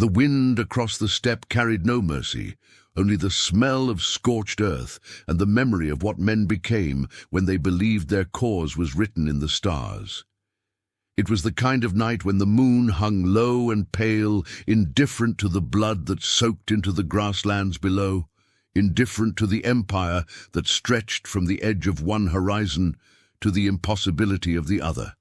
The wind across the steppe carried no mercy, only the smell of scorched earth and the memory of what men became when they believed their cause was written in the stars. It was the kind of night when the moon hung low and pale, indifferent to the blood that soaked into the grasslands below, indifferent to the empire that stretched from the edge of one horizon to the impossibility of the other.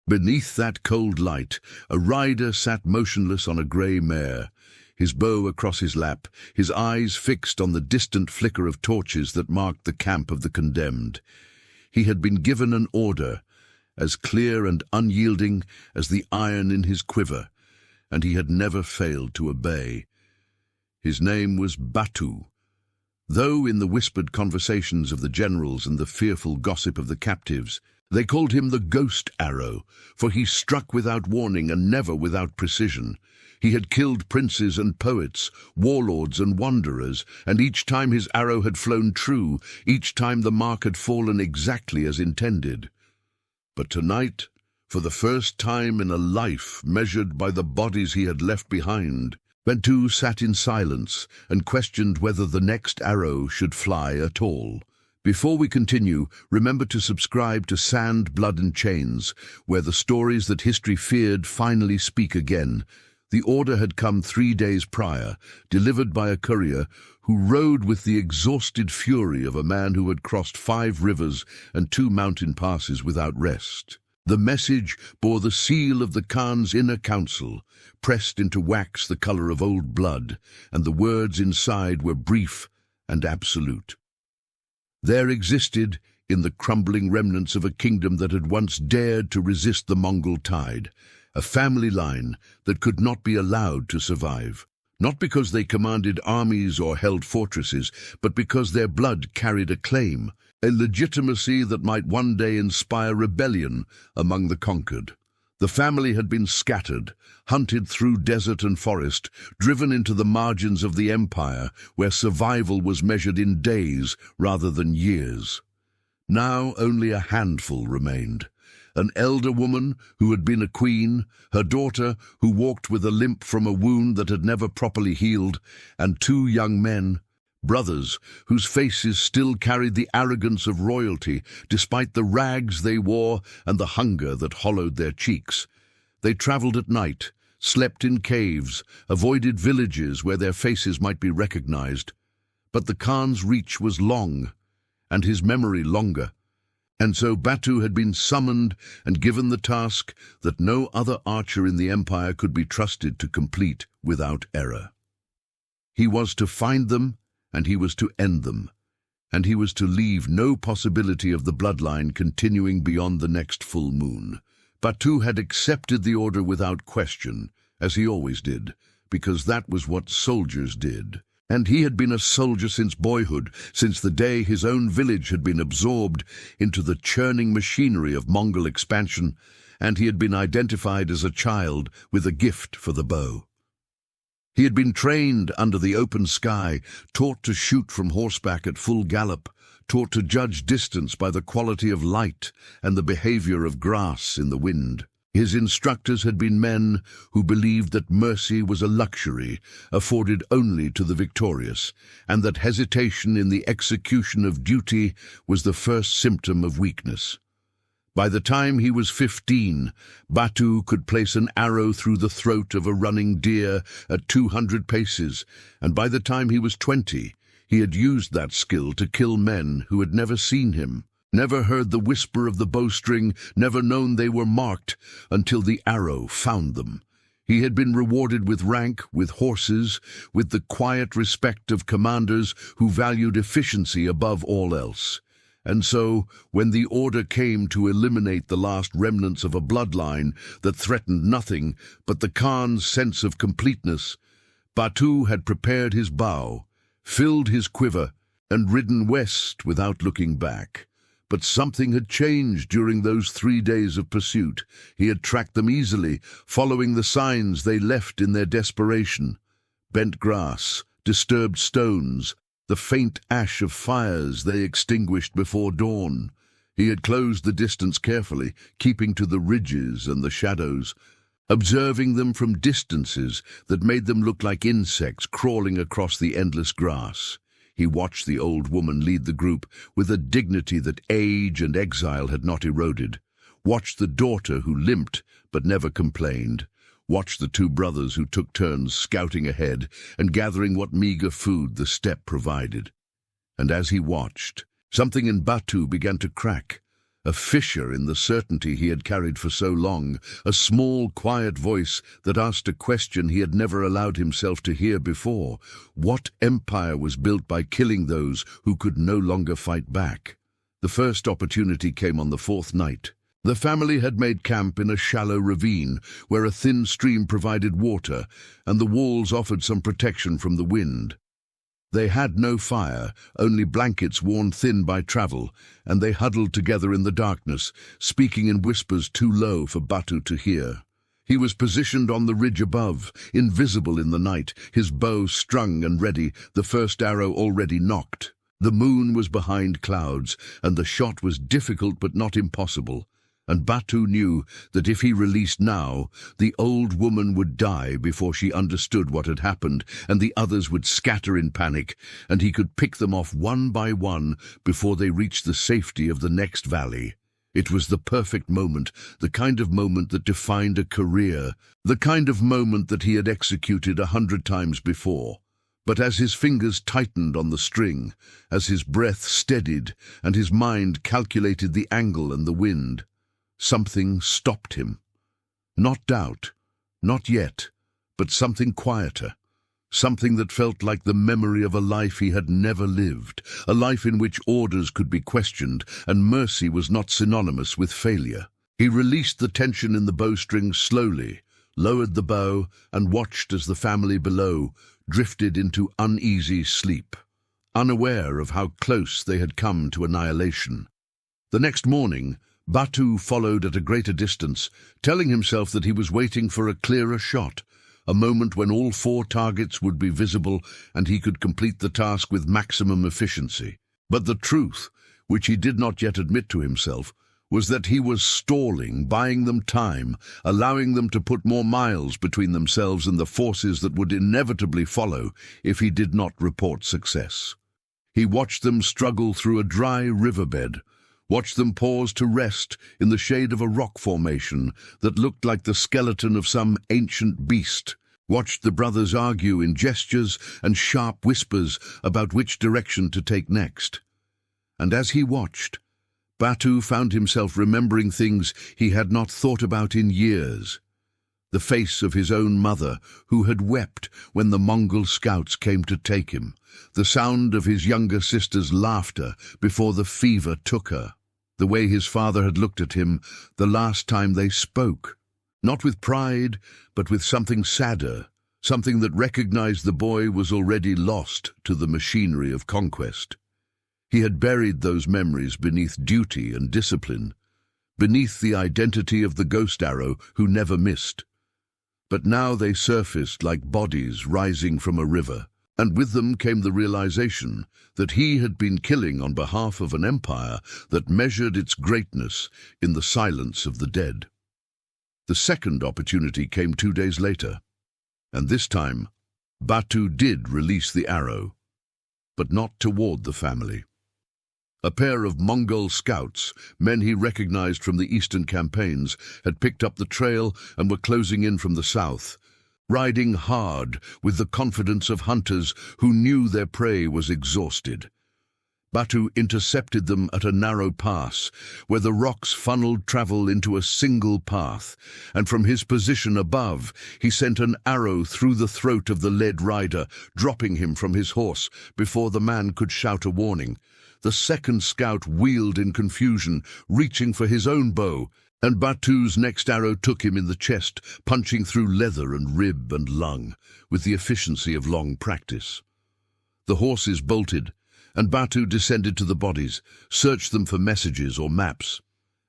Beneath that cold light, a rider sat motionless on a grey mare, his bow across his lap, his eyes fixed on the distant flicker of torches that marked the camp of the condemned. He had been given an order, as clear and unyielding as the iron in his quiver, and he had never failed to obey. His name was Batu. Though in the whispered conversations of the generals and the fearful gossip of the captives, they called him the ghost arrow, for he struck without warning and never without precision. He had killed princes and poets, warlords and wanderers, and each time his arrow had flown true, each time the mark had fallen exactly as intended. But tonight, for the first time in a life measured by the bodies he had left behind, Batu sat in silence and questioned whether the next arrow should fly at all. Before we continue, remember to subscribe to Sand, Blood and Chains, where the stories that history feared finally speak again. The order had come 3 days prior, delivered by a courier who rode with the exhausted fury of a man who had crossed 5 rivers and 2 mountain passes without rest. The message bore the seal of the Khan's inner council, pressed into wax the color of old blood, and the words inside were brief and absolute. There existed, in the crumbling remnants of a kingdom that had once dared to resist the Mongol tide, a family line that could not be allowed to survive, not because they commanded armies or held fortresses, but because their blood carried a claim, a legitimacy that might one day inspire rebellion among the conquered. The family had been scattered, hunted through desert and forest, driven into the margins of the empire, where survival was measured in days rather than years. Now only a handful remained. An elder woman who had been a queen, her daughter who walked with a limp from a wound that had never properly healed, and 2 young men, brothers whose faces still carried the arrogance of royalty despite the rags they wore and the hunger that hollowed their cheeks. They traveled at night, slept in caves, avoided villages where their faces might be recognized. But the Khan's reach was long, and his memory longer. And so Batu had been summoned and given the task that no other archer in the empire could be trusted to complete without error. He was to find them, and he was to end them, and he was to leave no possibility of the bloodline continuing beyond the next full moon. Batu had accepted the order without question, as he always did, because that was what soldiers did. And he had been a soldier since boyhood, since the day his own village had been absorbed into the churning machinery of Mongol expansion, and he had been identified as a child with a gift for the bow. He had been trained under the open sky, taught to shoot from horseback at full gallop, taught to judge distance by the quality of light and the behavior of grass in the wind. His instructors had been men who believed that mercy was a luxury afforded only to the victorious, and that hesitation in the execution of duty was the first symptom of weakness. By the time he was 15, Batu could place an arrow through the throat of a running deer at 200 paces, and by the time he was 20, he had used that skill to kill men who had never seen him, never heard the whisper of the bowstring, never known they were marked, until the arrow found them. He had been rewarded with rank, with horses, with the quiet respect of commanders who valued efficiency above all else. And so, when the order came to eliminate the last remnants of a bloodline that threatened nothing but the Khan's sense of completeness, Batu had prepared his bow, filled his quiver, and ridden west without looking back. But something had changed during those 3 days of pursuit. He had tracked them easily, following the signs they left in their desperation. Bent grass, disturbed stones, the faint ash of fires they extinguished before dawn. He had closed the distance carefully, keeping to the ridges and the shadows. observing them from distances that made them look like insects crawling across the endless grass. He watched the old woman lead the group with a dignity that age and exile had not eroded, watched the daughter who limped but never complained, watched the two brothers who took turns scouting ahead and gathering what meager food the steppe provided. And as he watched, something in Batu began to crack, a fissure in the certainty he had carried for so long, a small, quiet voice that asked a question he had never allowed himself to hear before. What empire was built by killing those who could no longer fight back? The first opportunity came on the fourth night. The family had made camp in a shallow ravine where a thin stream provided water and the walls offered some protection from the wind. They had no fire, only blankets worn thin by travel, and they huddled together in the darkness, speaking in whispers too low for Batu to hear. He was positioned on the ridge above, invisible in the night, his bow strung and ready, the first arrow already nocked. The moon was behind clouds, and the shot was difficult but not impossible. And Batu knew that if he released now, the old woman would die before she understood what had happened, and the others would scatter in panic, and he could pick them off one by one before they reached the safety of the next valley. It was the perfect moment, the kind of moment that defined a career, the kind of moment that he had executed 100 times before. But as his fingers tightened on the string, as his breath steadied, and his mind calculated the angle and the wind, something stopped him. Not doubt, not yet, but something quieter, something that felt like the memory of a life he had never lived, a life in which orders could be questioned and mercy was not synonymous with failure. He released the tension in the bowstring slowly, lowered the bow, and watched as the family below drifted into uneasy sleep, unaware of how close they had come to annihilation. The next morning, Batu followed at a greater distance, telling himself that he was waiting for a clearer shot, a moment when all 4 targets would be visible and he could complete the task with maximum efficiency. But the truth, which he did not yet admit to himself, was that he was stalling, buying them time, allowing them to put more miles between themselves and the forces that would inevitably follow if he did not report success. He watched them struggle through a dry riverbed, watched them pause to rest in the shade of a rock formation that looked like the skeleton of some ancient beast, watched the brothers argue in gestures and sharp whispers about which direction to take next. And as he watched, Batu found himself remembering things he had not thought about in years. The face of his own mother, who had wept when the Mongol scouts came to take him, the sound of his younger sister's laughter before the fever took her, the way his father had looked at him the last time they spoke, not with pride, but with something sadder, something that recognized the boy was already lost to the machinery of conquest. He had buried those memories beneath duty and discipline, beneath the identity of the ghost arrow who never missed. But now they surfaced like bodies rising from a river, and with them came the realization that he had been killing on behalf of an empire that measured its greatness in the silence of the dead. The second opportunity came 2 days later, and this time Batu did release the arrow, but not toward the family. A pair of Mongol scouts, men he recognized from the eastern campaigns, had picked up the trail and were closing in from the south, riding hard with the confidence of hunters who knew their prey was exhausted. Batu intercepted them at a narrow pass, where the rocks funneled travel into a single path, and from his position above he sent an arrow through the throat of the led rider, dropping him from his horse before the man could shout a warning. The second scout wheeled in confusion, reaching for his own bow, and Batu's next arrow took him in the chest, punching through leather and rib and lung, with the efficiency of long practice. The horses bolted, and Batu descended to the bodies, searched them for messages or maps,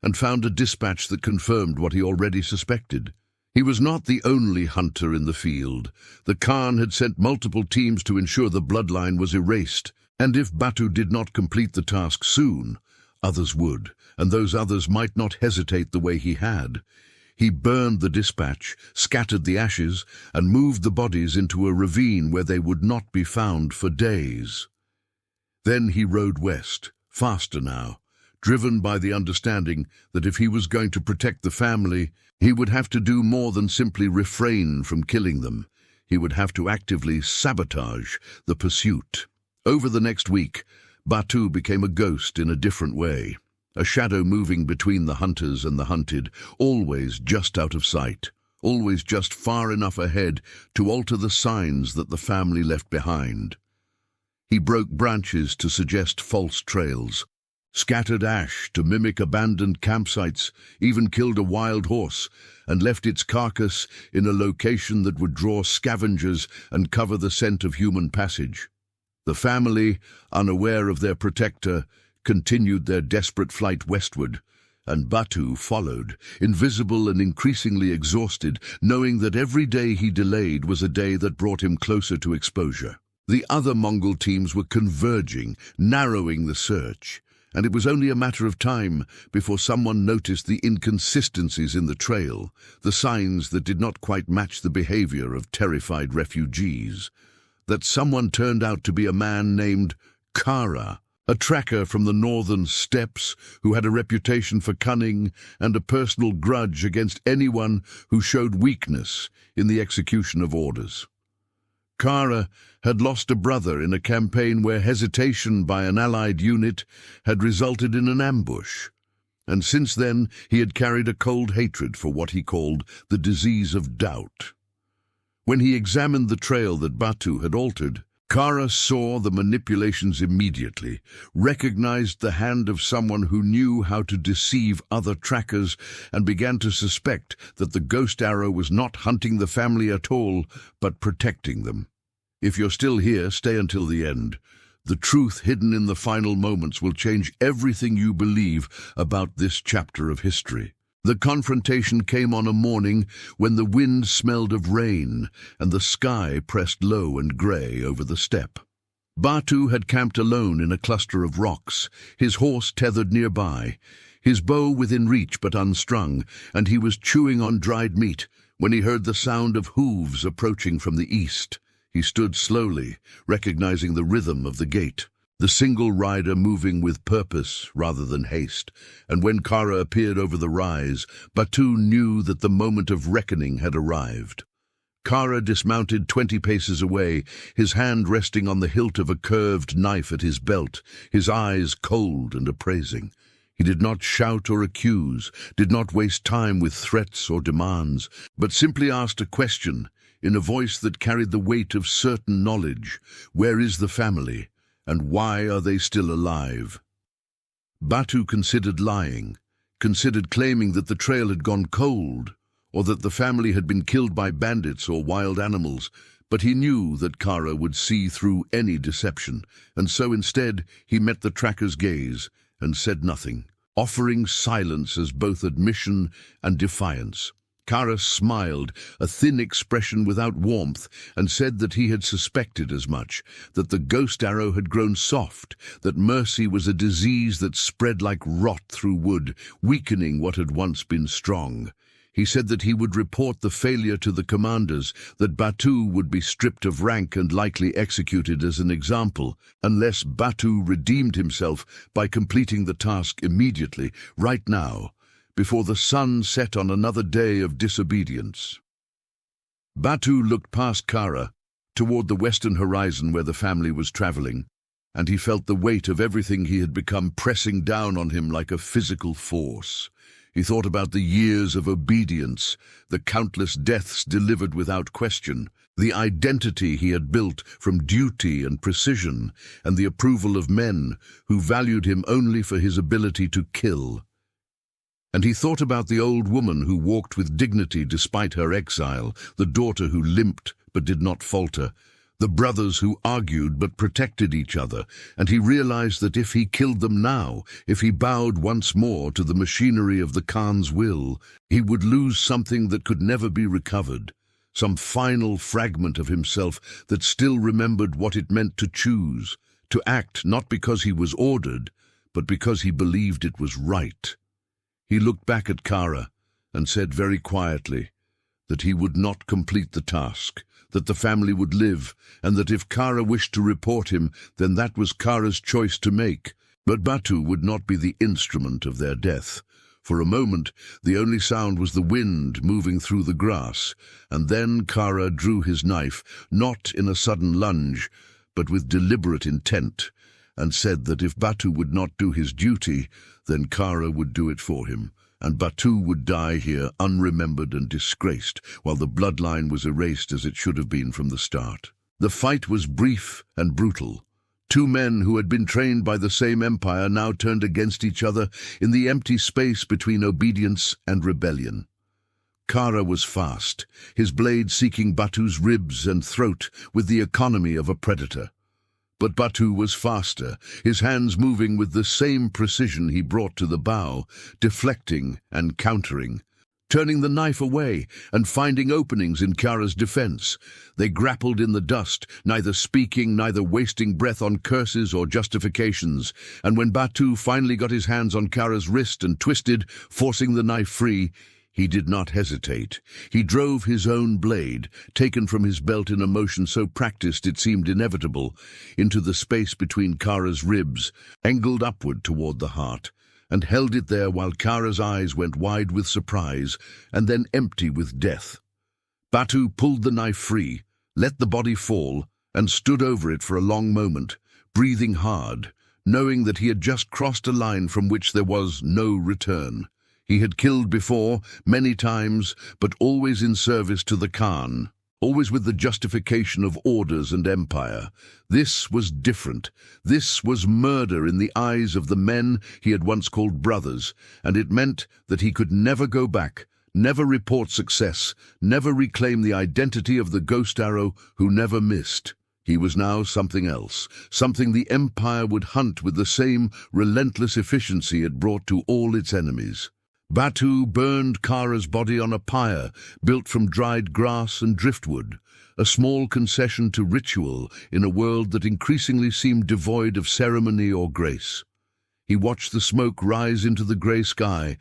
and found a dispatch that confirmed what he already suspected. He was not the only hunter in the field. The Khan had sent multiple teams to ensure the bloodline was erased, and if Batu did not complete the task soon, others would, and those others might not hesitate the way he had. He burned the dispatch, scattered the ashes, and moved the bodies into a ravine where they would not be found for days. Then he rode west, faster now, driven by the understanding that if he was going to protect the family, he would have to do more than simply refrain from killing them. He would have to actively sabotage the pursuit. Over the next week, Batu became a ghost in a different way, a shadow moving between the hunters and the hunted, always just out of sight, always just far enough ahead to alter the signs that the family left behind. He broke branches to suggest false trails, scattered ash to mimic abandoned campsites, even killed a wild horse and left its carcass in a location that would draw scavengers and cover the scent of human passage. The family, unaware of their protector, continued their desperate flight westward, and Batu followed, invisible and increasingly exhausted, knowing that every day he delayed was a day that brought him closer to exposure. The other Mongol teams were converging, narrowing the search, and it was only a matter of time before someone noticed the inconsistencies in the trail, the signs that did not quite match the behavior of terrified refugees. That someone turned out to be a man named Kara, a tracker from the northern steppes who had a reputation for cunning and a personal grudge against anyone who showed weakness in the execution of orders. Kara had lost a brother in a campaign where hesitation by an allied unit had resulted in an ambush, and since then he had carried a cold hatred for what he called the disease of doubt. When he examined the trail that Batu had altered, Kara saw the manipulations immediately, recognized the hand of someone who knew how to deceive other trackers, and began to suspect that the ghost arrow was not hunting the family at all, but protecting them. If you're still here, stay until the end. The truth hidden in the final moments will change everything you believe about this chapter of history. The confrontation came on a morning when the wind smelled of rain and the sky pressed low and grey over the steppe. Batu had camped alone in a cluster of rocks, his horse tethered nearby, his bow within reach but unstrung, and he was chewing on dried meat when he heard the sound of hooves approaching from the east. He stood slowly, recognizing the rhythm of the gait, the single rider moving with purpose rather than haste, and when Kara appeared over the rise, Batu knew that the moment of reckoning had arrived. Kara dismounted 20 paces away, his hand resting on the hilt of a curved knife at his belt, his eyes cold and appraising. He did not shout or accuse, did not waste time with threats or demands, but simply asked a question, in a voice that carried the weight of certain knowledge. Where is the family, and why are they still alive? Batu considered lying, considered claiming that the trail had gone cold, or that the family had been killed by bandits or wild animals, but he knew that Kara would see through any deception, and so instead he met the tracker's gaze and said nothing, offering silence as both admission and defiance. Kara smiled, a thin expression without warmth, and said that he had suspected as much, that the ghost arrow had grown soft, that mercy was a disease that spread like rot through wood, weakening what had once been strong. He said that he would report the failure to the commanders, that Batu would be stripped of rank and likely executed as an example, unless Batu redeemed himself by completing the task immediately, right now, before the sun set on another day of disobedience. Batu looked past Kara, toward the western horizon where the family was traveling, and he felt the weight of everything he had become pressing down on him like a physical force. He thought about the years of obedience, the countless deaths delivered without question, the identity he had built from duty and precision, and the approval of men who valued him only for his ability to kill. And he thought about the old woman who walked with dignity despite her exile, the daughter who limped but did not falter, the brothers who argued but protected each other, and he realized that if he killed them now, if he bowed once more to the machinery of the Khan's will, he would lose something that could never be recovered, some final fragment of himself that still remembered what it meant to choose, to act not because he was ordered, but because he believed it was right. He looked back at Kara, and said very quietly that he would not complete the task, that the family would live, and that if Kara wished to report him, then that was Kara's choice to make. But Batu would not be the instrument of their death. For a moment, the only sound was the wind moving through the grass, and then Kara drew his knife, not in a sudden lunge, but with deliberate intent, and said that if Batu would not do his duty, then Kara would do it for him, and Batu would die here unremembered and disgraced, while the bloodline was erased as it should have been from the start. The fight was brief and brutal. Two men who had been trained by the same empire now turned against each other in the empty space between obedience and rebellion. Kara was fast, his blade seeking Batu's ribs and throat with the economy of a predator. But Batu was faster, his hands moving with the same precision he brought to the bow, deflecting and countering, turning the knife away and finding openings in Kara's defense. They grappled in the dust, neither speaking, neither wasting breath on curses or justifications, and when Batu finally got his hands on Kara's wrist and twisted, forcing the knife free, he did not hesitate. He drove his own blade, taken from his belt in a motion so practiced it seemed inevitable, into the space between Kara's ribs, angled upward toward the heart, and held it there while Kara's eyes went wide with surprise and then empty with death. Batu pulled the knife free, let the body fall, and stood over it for a long moment, breathing hard, knowing that he had just crossed a line from which there was no return. He had killed before, many times, but always in service to the Khan, always with the justification of orders and empire. This was different. This was murder in the eyes of the men he had once called brothers, and it meant that he could never go back, never report success, never reclaim the identity of the ghost arrow who never missed. He was now something else, something the empire would hunt with the same relentless efficiency it brought to all its enemies. Batu burned Kara's body on a pyre built from dried grass and driftwood, a small concession to ritual in a world that increasingly seemed devoid of ceremony or grace. He watched the smoke rise into the grey sky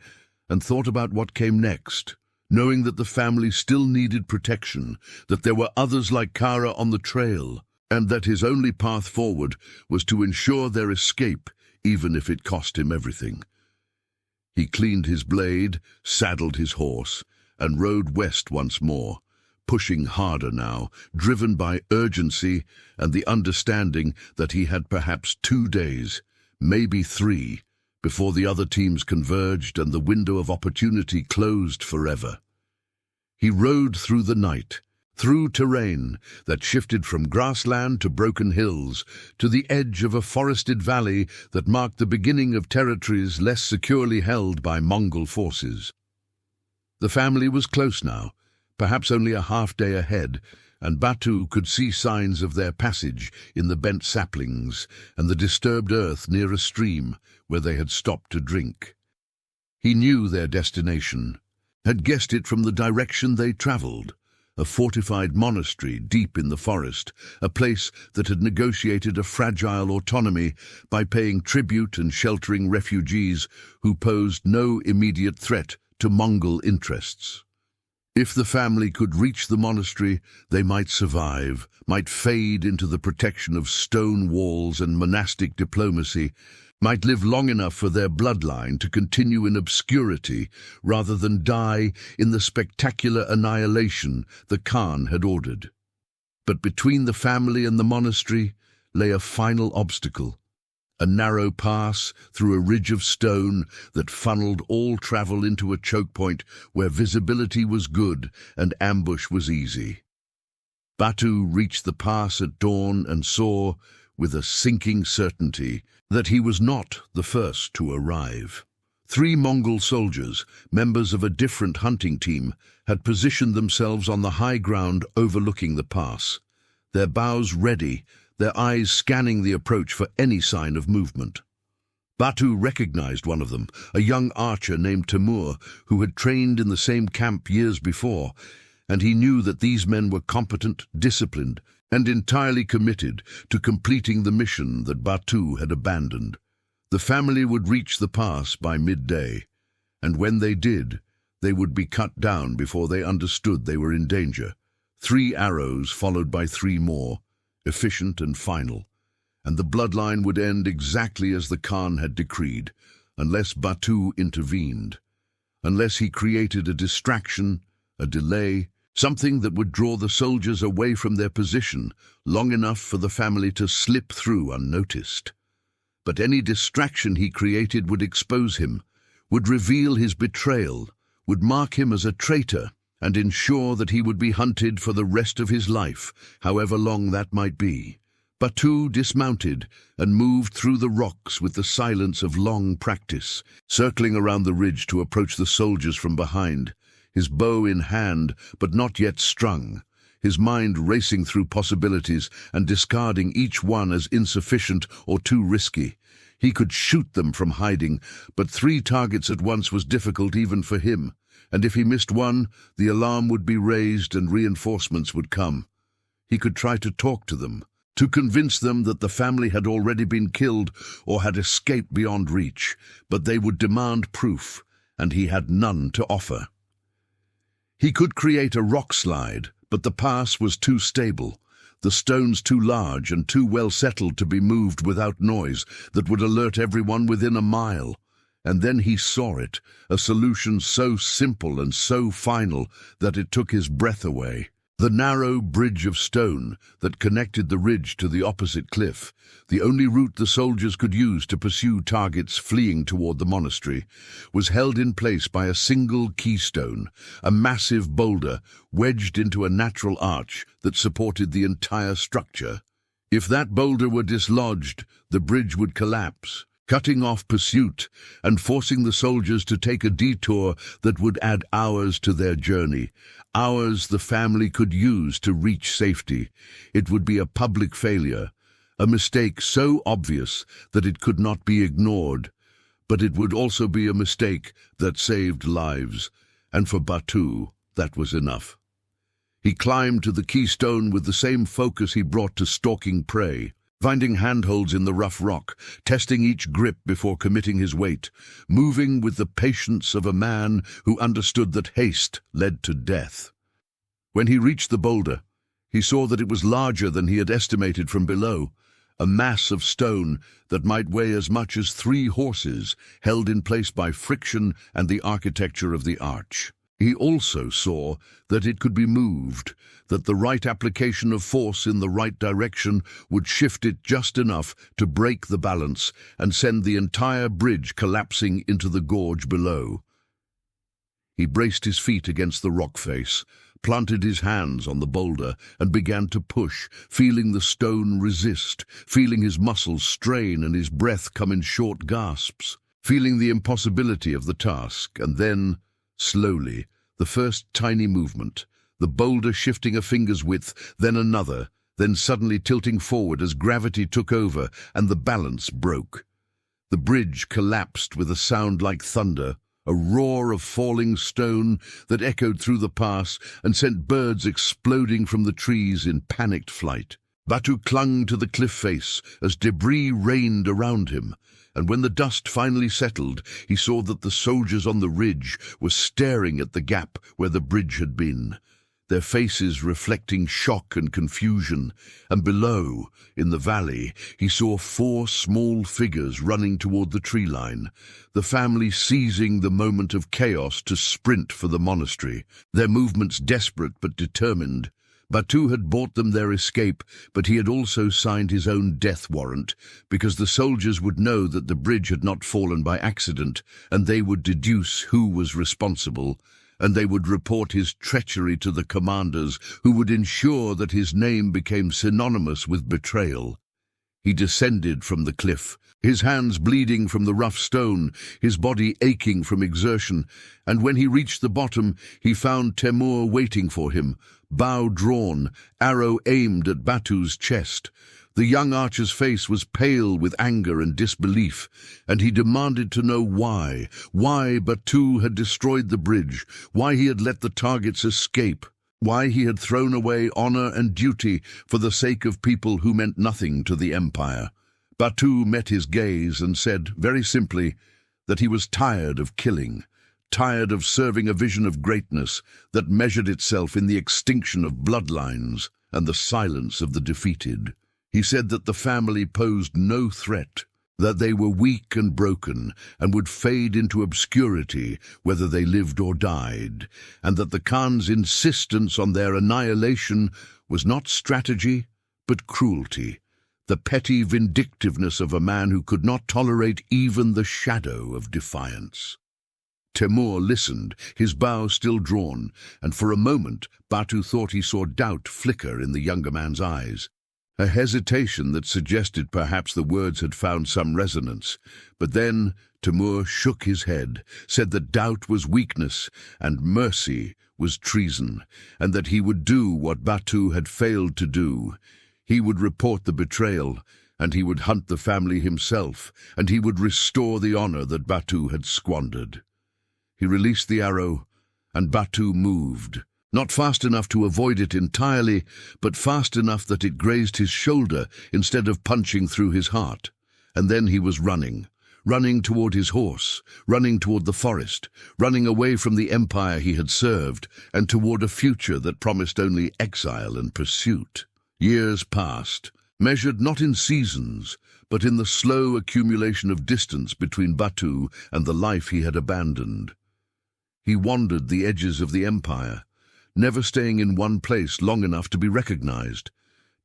and thought about what came next, knowing that the family still needed protection, that there were others like Kara on the trail, and that his only path forward was to ensure their escape, even if it cost him everything. He cleaned his blade, saddled his horse, and rode west once more, pushing harder now, driven by urgency and the understanding that he had perhaps 2 days, maybe 3, before the other teams converged and the window of opportunity closed forever. He rode through the night, through terrain that shifted from grassland to broken hills, to the edge of a forested valley that marked the beginning of territories less securely held by Mongol forces. The family was close now, perhaps only a half-day ahead, and Batu could see signs of their passage in the bent saplings and the disturbed earth near a stream where they had stopped to drink. He knew their destination, had guessed it from the direction they traveled. A fortified monastery deep in the forest, a place that had negotiated a fragile autonomy by paying tribute and sheltering refugees who posed no immediate threat to Mongol interests. If the family could reach the monastery, they might survive, might fade into the protection of stone walls and monastic diplomacy, might live long enough for their bloodline to continue in obscurity rather than die in the spectacular annihilation the Khan had ordered. But between the family and the monastery lay a final obstacle, a narrow pass through a ridge of stone that funneled all travel into a choke point where visibility was good and ambush was easy. Batu reached the pass at dawn and saw, with a sinking certainty, that he was not the first to arrive. 3 Mongol soldiers, members of a different hunting team, had positioned themselves on the high ground overlooking the pass, their bows ready, their eyes scanning the approach for any sign of movement. Batu recognized one of them, a young archer named Timur, who had trained in the same camp years before, and he knew that these men were competent, disciplined, and entirely committed to completing the mission that Batu had abandoned. The family would reach the pass by midday, and when they did, They would be cut down before they understood they were in danger. 3 arrows followed by 3 more, efficient and final. And the bloodline would end exactly as the Khan had decreed, unless Batu intervened. Unless he created a distraction, a delay, something that would draw the soldiers away from their position long enough for the family to slip through unnoticed. But any distraction he created would expose him, would reveal his betrayal, would mark him as a traitor, and ensure that he would be hunted for the rest of his life, however long that might be. Batu dismounted and moved through the rocks with the silence of long practice, circling around the ridge to approach the soldiers from behind, his bow in hand but not yet strung, his mind racing through possibilities and discarding each one as insufficient or too risky. He could shoot them from hiding, but 3 targets at once was difficult even for him, and if he missed one, the alarm would be raised and reinforcements would come. He could try to talk to them, to convince them that the family had already been killed or had escaped beyond reach, but they would demand proof, and he had none to offer. He could create a rock slide, but the pass was too stable, the stones too large and too well settled to be moved without noise that would alert everyone within a mile. And then he saw it, a solution so simple and so final that it took his breath away. The narrow bridge of stone that connected the ridge to the opposite cliff, the only route the soldiers could use to pursue targets fleeing toward the monastery, was held in place by a single keystone, a massive boulder wedged into a natural arch that supported the entire structure. If that boulder were dislodged, the bridge would collapse, cutting off pursuit and forcing the soldiers to take a detour that would add hours to their journey, hours the family could use to reach safety. It would be a public failure, a mistake so obvious that it could not be ignored, but it would also be a mistake that saved lives, and for Batu, that was enough. He climbed to the keystone with the same focus he brought to stalking prey, finding handholds in the rough rock, testing each grip before committing his weight, moving with the patience of a man who understood that haste led to death. When he reached the boulder, he saw that it was larger than he had estimated from below, a mass of stone that might weigh as much as 3 horses, held in place by friction and the architecture of the arch. He also saw that it could be moved, that the right application of force in the right direction would shift it just enough to break the balance and send the entire bridge collapsing into the gorge below. He braced his feet against the rock face, planted his hands on the boulder, and began to push, feeling the stone resist, feeling his muscles strain and his breath come in short gasps, feeling the impossibility of the task, and then, slowly, the first tiny movement, the boulder shifting a finger's width, then another, then suddenly tilting forward as gravity took over and the balance broke. The bridge collapsed with a sound like thunder, a roar of falling stone that echoed through the pass and sent birds exploding from the trees in panicked flight. Batu clung to the cliff face as debris rained around him, and when the dust finally settled, he saw that the soldiers on the ridge were staring at the gap where the bridge had been, their faces reflecting shock and confusion, and below, in the valley, he saw 4 small figures running toward the tree line, the family seizing the moment of chaos to sprint for the monastery, their movements desperate but determined. Batu had bought them their escape, but he had also signed his own death warrant, because the soldiers would know that the bridge had not fallen by accident, and they would deduce who was responsible, and they would report his treachery to the commanders, who would ensure that his name became synonymous with betrayal. He descended from the cliff, his hands bleeding from the rough stone, his body aching from exertion, and when he reached the bottom, he found Temur waiting for him, bow drawn, arrow aimed at Batu's chest. The young archer's face was pale with anger and disbelief, and he demanded to know why Batu had destroyed the bridge, why he had let the targets escape, why he had thrown away honor and duty for the sake of people who meant nothing to the empire. Batu met his gaze and said, very simply, that he was tired of killing, tired of serving a vision of greatness that measured itself in the extinction of bloodlines and the silence of the defeated. He said that the family posed no threat, that they were weak and broken and would fade into obscurity whether they lived or died, and that the Khan's insistence on their annihilation was not strategy but cruelty, the petty vindictiveness of a man who could not tolerate even the shadow of defiance. Timur listened, his bow still drawn, and for a moment Batu thought he saw doubt flicker in the younger man's eyes. A hesitation that suggested perhaps the words had found some resonance. But then Timur shook his head, said that doubt was weakness and mercy was treason, and that he would do what Batu had failed to do. He would report the betrayal, and he would hunt the family himself, and he would restore the honor that Batu had squandered. He released the arrow, and Batu moved. Not fast enough to avoid it entirely, but fast enough that it grazed his shoulder instead of punching through his heart. And then he was running toward his horse, running toward the forest, running away from the empire he had served, and toward a future that promised only exile and pursuit. Years passed, measured not in seasons, but in the slow accumulation of distance between Batu and the life he had abandoned. He wandered the edges of the empire, never staying in one place long enough to be recognized,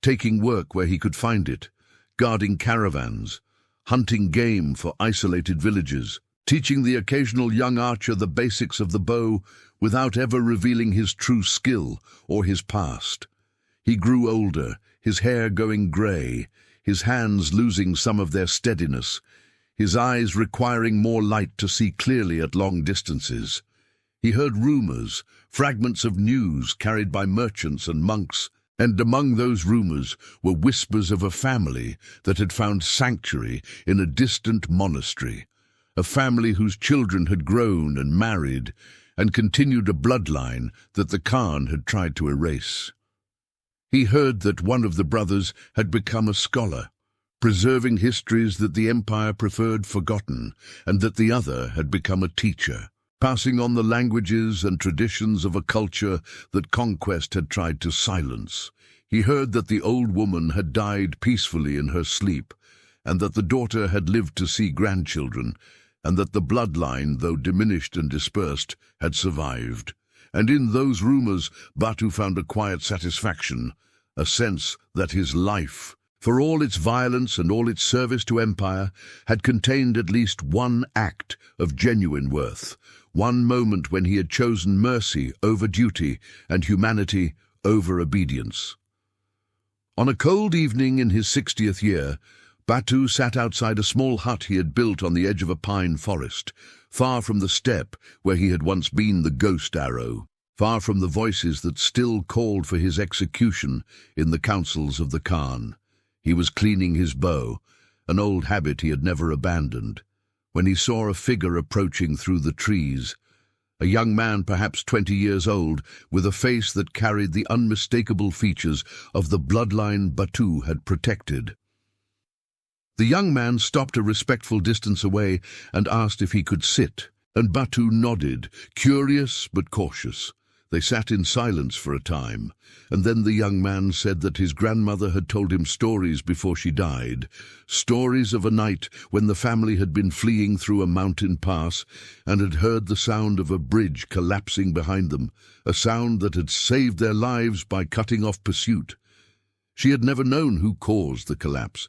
taking work where he could find it, guarding caravans, hunting game for isolated villages, teaching the occasional young archer the basics of the bow without ever revealing his true skill or his past. He grew older, his hair going grey, his hands losing some of their steadiness, his eyes requiring more light to see clearly at long distances. He heard rumors, fragments of news carried by merchants and monks, and among those rumors were whispers of a family that had found sanctuary in a distant monastery, a family whose children had grown and married and continued a bloodline that the Khan had tried to erase. He heard that one of the brothers had become a scholar, preserving histories that the empire preferred forgotten, and that the other had become a teacher, passing on the languages and traditions of a culture that conquest had tried to silence. He heard that the old woman had died peacefully in her sleep, and that the daughter had lived to see grandchildren, and that the bloodline, though diminished and dispersed, had survived. And in those rumors, Batu found a quiet satisfaction, a sense that his life, for all its violence and all its service to empire, had contained at least one act of genuine worth, one moment when he had chosen mercy over duty and humanity over obedience. On a cold evening in his 60th year, Batu sat outside a small hut he had built on the edge of a pine forest, far from the steppe where he had once been the ghost arrow, far from the voices that still called for his execution in the councils of the Khan. He was cleaning his bow, an old habit he had never abandoned, when he saw a figure approaching through the trees, a young man perhaps 20 years old, with a face that carried the unmistakable features of the bloodline Batu had protected. The young man stopped a respectful distance away and asked if he could sit, and Batu nodded, curious but cautious. They sat in silence for a time, and then the young man said that his grandmother had told him stories before she died, stories of a night when the family had been fleeing through a mountain pass and had heard the sound of a bridge collapsing behind them, a sound that had saved their lives by cutting off pursuit. She had never known who caused the collapse,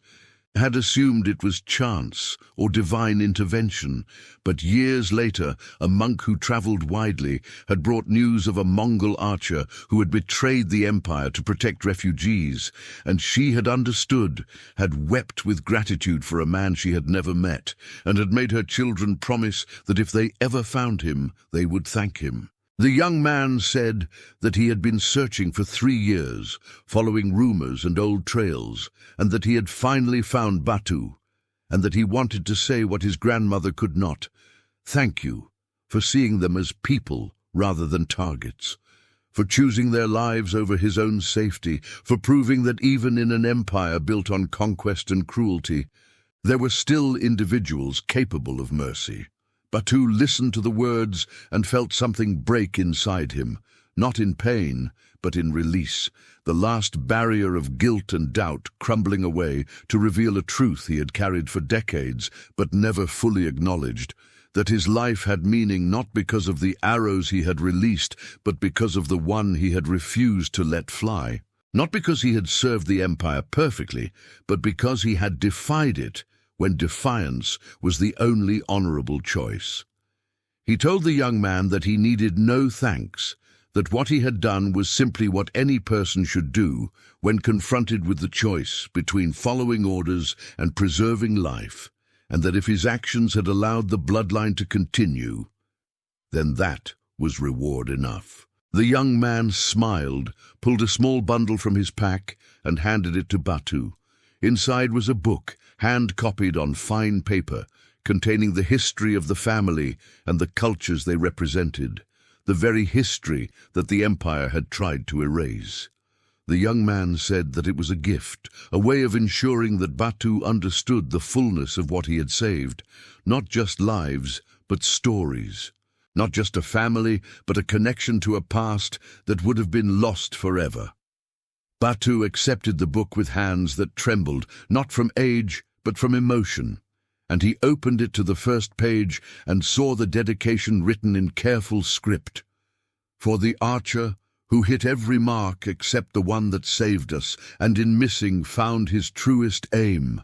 had assumed it was chance or divine intervention, but years later a monk who travelled widely had brought news of a Mongol archer who had betrayed the empire to protect refugees, and she had understood, had wept with gratitude for a man she had never met, and had made her children promise that if they ever found him, they would thank him. The young man said that he had been searching for 3 years, following rumors and old trails, and that he had finally found Batu, and that he wanted to say what his grandmother could not. Thank you for seeing them as people rather than targets, for choosing their lives over his own safety, for proving that even in an empire built on conquest and cruelty, there were still individuals capable of mercy. Batu listened to the words and felt something break inside him, not in pain, but in release, the last barrier of guilt and doubt crumbling away to reveal a truth he had carried for decades but never fully acknowledged, that his life had meaning not because of the arrows he had released, but because of the one he had refused to let fly. Not because he had served the Empire perfectly, but because he had defied it when defiance was the only honorable choice. He told the young man that he needed no thanks, that what he had done was simply what any person should do when confronted with the choice between following orders and preserving life, and that if his actions had allowed the bloodline to continue, then that was reward enough. The young man smiled, pulled a small bundle from his pack, and handed it to Batu. Inside was a book, hand-copied on fine paper, containing the history of the family and the cultures they represented, the very history that the Empire had tried to erase. The young man said that it was a gift, a way of ensuring that Batu understood the fullness of what he had saved, not just lives, but stories. Not just a family, but a connection to a past that would have been lost forever. Batu accepted the book with hands that trembled, not from age, but from emotion, and he opened it to the first page and saw the dedication written in careful script. For the archer who hit every mark except the one that saved us, and in missing found his truest aim.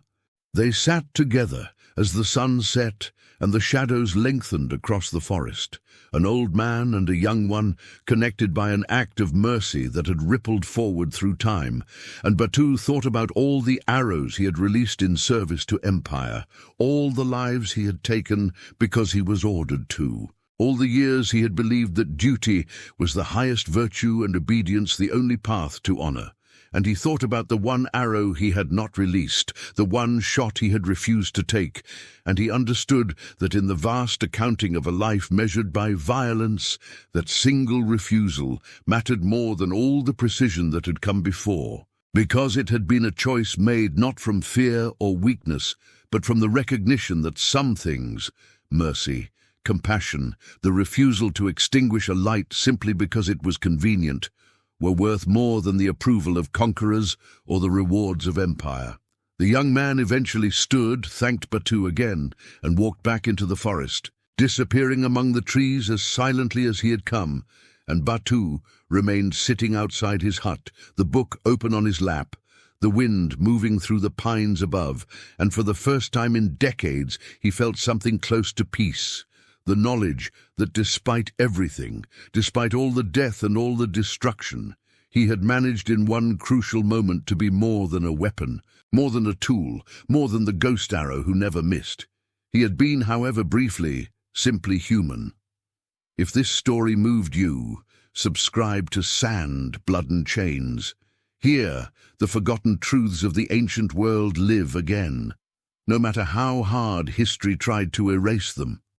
They sat together as the sun set and the shadows lengthened across the forest, an old man and a young one, connected by an act of mercy that had rippled forward through time, and Batu thought about all the arrows he had released in service to Empire, all the lives he had taken because he was ordered to, all the years he had believed that duty was the highest virtue and obedience the only path to honor. And he thought about the one arrow he had not released, the one shot he had refused to take, and he understood that in the vast accounting of a life measured by violence, that single refusal mattered more than all the precision that had come before, because it had been a choice made not from fear or weakness, but from the recognition that some things, mercy, compassion, the refusal to extinguish a light simply because it was convenient, were worth more than the approval of conquerors or the rewards of empire. The young man eventually stood, thanked Batu again, and walked back into the forest, disappearing among the trees as silently as he had come, and Batu remained sitting outside his hut, the book open on his lap, the wind moving through the pines above, and for the first time in decades he felt something close to peace. The knowledge that despite everything, despite all the death and all the destruction, he had managed in one crucial moment to be more than a weapon, more than a tool, more than the ghost arrow who never missed. He had been, however briefly, simply human. If this story moved you, subscribe to Sand, Blood and Chains. Here, the forgotten truths of the ancient world live again, no matter how hard history tried to erase them.